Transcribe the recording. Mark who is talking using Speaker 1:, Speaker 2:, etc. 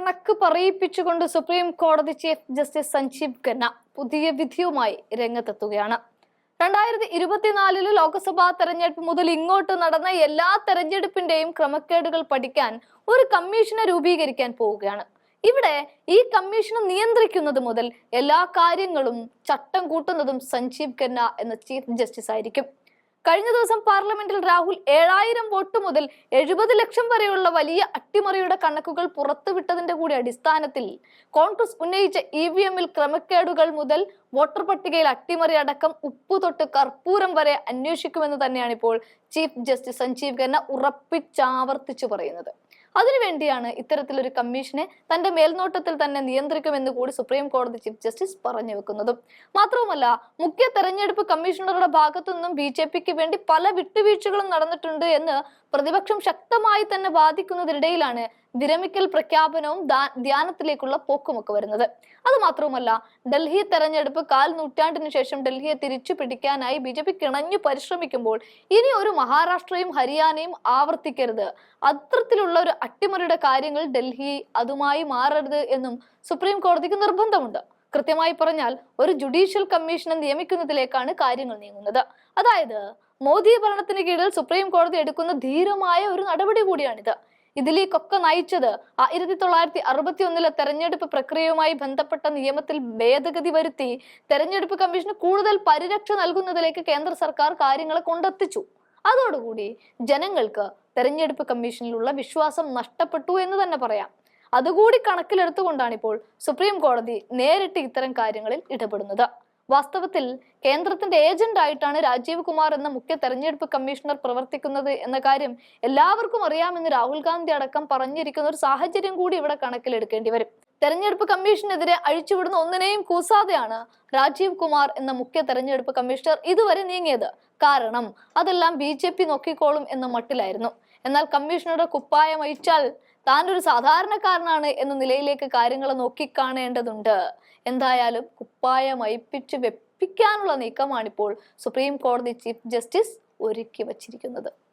Speaker 1: കണക്ക് പറയിപ്പിച്ചുകൊണ്ട് സുപ്രീം കോടതി chief justice Sanjeev Khanna പുതിയ വിധിയുമായി രംഗത്തെത്തുകയാണ്. 2024 ലോക്സഭാ തെരഞ്ഞെടുപ്പ് മുതൽ ഇങ്ങോട്ട് നടന്ന എല്ലാ തെരഞ്ഞെടുപ്പിന്റെയും ക്രമക്കേടുകൾ പഠിക്കാൻ ഒരു കമ്മീഷനെ രൂപീകരിക്കാൻ പോവുകയാണ്. ഇവിടെ ഈ കമ്മീഷനെ നിയന്ത്രിക്കുന്നത് മുതൽ എല്ലാ കാര്യങ്ങളും ചട്ടം കൂട്ടുന്നതും സഞ്ജീവ് ഖന്ന എന്ന ചീഫ് ജസ്റ്റിസ് ആയിരിക്കും. കഴിഞ്ഞ ദിവസം പാർലമെന്റിൽ രാഹുൽ 7000 വോട്ട് മുതൽ 70 ലക്ഷം വരെയുള്ള വലിയ അട്ടിമറിയുടെ കണക്കുകൾ പുറത്തുവിട്ടതിന്റെ കൂടി അടിസ്ഥാനത്തിൽ കോൺഗ്രസ് ഉന്നയിച്ച EVM-ൽ ക്രമക്കേടുകൾ മുതൽ വോട്ടർ പട്ടികയിൽ അട്ടിമറി അടക്കം ഉപ്പു തൊട്ട് കർപ്പൂരം വരെ അന്വേഷിക്കുമെന്ന് തന്നെയാണ് ഇപ്പോൾ ചീഫ് ജസ്റ്റിസ് സഞ്ജീവ് ഖന്ന ഉറപ്പിച്ചാവർത്തിച്ചു പറയുന്നത്. അതിനുവേണ്ടിയാണ് ഇത്തരത്തിലൊരു കമ്മീഷനെ തന്റെ മേൽനോട്ടത്തിൽ തന്നെ നിയന്ത്രിക്കുമെന്ന് കൂടി സുപ്രീം കോടതി ചീഫ് ജസ്റ്റിസ് പറഞ്ഞു വെക്കുന്നതും. മാത്രവുമല്ല, മുഖ്യ തെരഞ്ഞെടുപ്പ് കമ്മീഷണറുടെ ഭാഗത്തു നിന്നും BJPക്ക് വേണ്ടി പല വിട്ടുവീഴ്ചകളും നടന്നിട്ടുണ്ട് എന്ന് പ്രതിപക്ഷം ശക്തമായി തന്നെ വാദിക്കുന്നതിനിടയിലാണ് വിരമിക്കൽ പ്രഖ്യാപനവും ധ്യാനത്തിലേക്കുള്ള പോക്കുമൊക്കെ വരുന്നത്. അത് മാത്രവുമല്ല, ഡൽഹി തെരഞ്ഞെടുപ്പ് 1/4 നൂറ്റാണ്ടിന് ശേഷം ഡൽഹിയെ തിരിച്ചു പിടിക്കാനായി BJP കിണഞ്ഞു പരിശ്രമിക്കുമ്പോൾ ഇനി ഒരു മഹാരാഷ്ട്രയും ഹരിയാനയും ആവർത്തിക്കരുത്, അത്തരത്തിലുള്ള ഒരു അട്ടിമറിയുടെ കാര്യങ്ങൾ ഡൽഹി അതുമായി മാറരുത് എന്നും സുപ്രീം കോടതിക്ക് നിർബന്ധമുണ്ട്. കൃത്യമായി പറഞ്ഞാൽ ഒരു ജുഡീഷ്യൽ കമ്മീഷനെ നിയമിക്കുന്നതിലേക്കാണ് കാര്യങ്ങൾ നീങ്ങുന്നത്. അതായത് മോദി ഭരണത്തിന് കീഴിൽ സുപ്രീം കോടതി എടുക്കുന്ന ധീരമായ ഒരു നടപടി കൂടിയാണിത്. ഇതിലേക്കൊക്കെ നയിച്ചത് 1961 തെരഞ്ഞെടുപ്പ് പ്രക്രിയയുമായി ബന്ധപ്പെട്ട നിയമത്തിൽ ഭേദഗതി വരുത്തി തെരഞ്ഞെടുപ്പ് കമ്മീഷന് കൂടുതൽ പരിരക്ഷ നൽകുന്നതിലേക്ക് കേന്ദ്ര സർക്കാർ കാര്യങ്ങളെ കൊണ്ടെത്തിച്ചു. അതോടുകൂടി ജനങ്ങൾക്ക് തെരഞ്ഞെടുപ്പ് കമ്മീഷനിലുള്ള വിശ്വാസം നഷ്ടപ്പെട്ടു എന്ന് തന്നെ പറയാം. അതുകൂടി കണക്കിലെടുത്തുകൊണ്ടാണ് ഇപ്പോൾ സുപ്രീം കോടതി നേരിട്ട് ഇത്തരം കാര്യങ്ങളിൽ ഇടപെടുന്നത്. വാസ്തവത്തിൽ കേന്ദ്രത്തിന്റെ ഏജന്റ് ആയിട്ടാണ് രാജീവ് കുമാർ എന്ന മുഖ്യ തെരഞ്ഞെടുപ്പ് കമ്മീഷണർ പ്രവർത്തിക്കുന്നത് എന്ന കാര്യം എല്ലാവർക്കും അറിയാമെന്ന് രാഹുൽ ഗാന്ധി അടക്കം പറഞ്ഞിരിക്കുന്ന ഒരു സാഹചര്യം കൂടി ഇവിടെ കണക്കിലെടുക്കേണ്ടി വരും. തെരഞ്ഞെടുപ്പ് കമ്മീഷനെതിരെ അഴിച്ചുവിടുന്ന ഒന്നിനെയും കൂസാതെയാണ് രാജീവ് കുമാർ എന്ന മുഖ്യ തെരഞ്ഞെടുപ്പ് കമ്മീഷണർ ഇതുവരെ നീങ്ങിയത്. കാരണം അതെല്ലാം BJP നോക്കിക്കോളും എന്ന മട്ടിലായിരുന്നു. എന്നാൽ കമ്മീഷണറുടെ കുപ്പായം അഴിച്ചാൽ താൻ ഒരു സാധാരണക്കാരനാണ് എന്ന നിലയിലേക്ക് കാര്യങ്ങളെ നോക്കിക്കാണേണ്ടതുണ്ട്. എന്തായാലും കുപ്പായം അഴിപ്പിച്ച് വെപ്പിക്കാനുള്ള നീക്കമാണിപ്പോൾ സുപ്രീം കോടതി ചീഫ് ജസ്റ്റിസ് ഒരുക്കി വച്ചിരിക്കുന്നത്.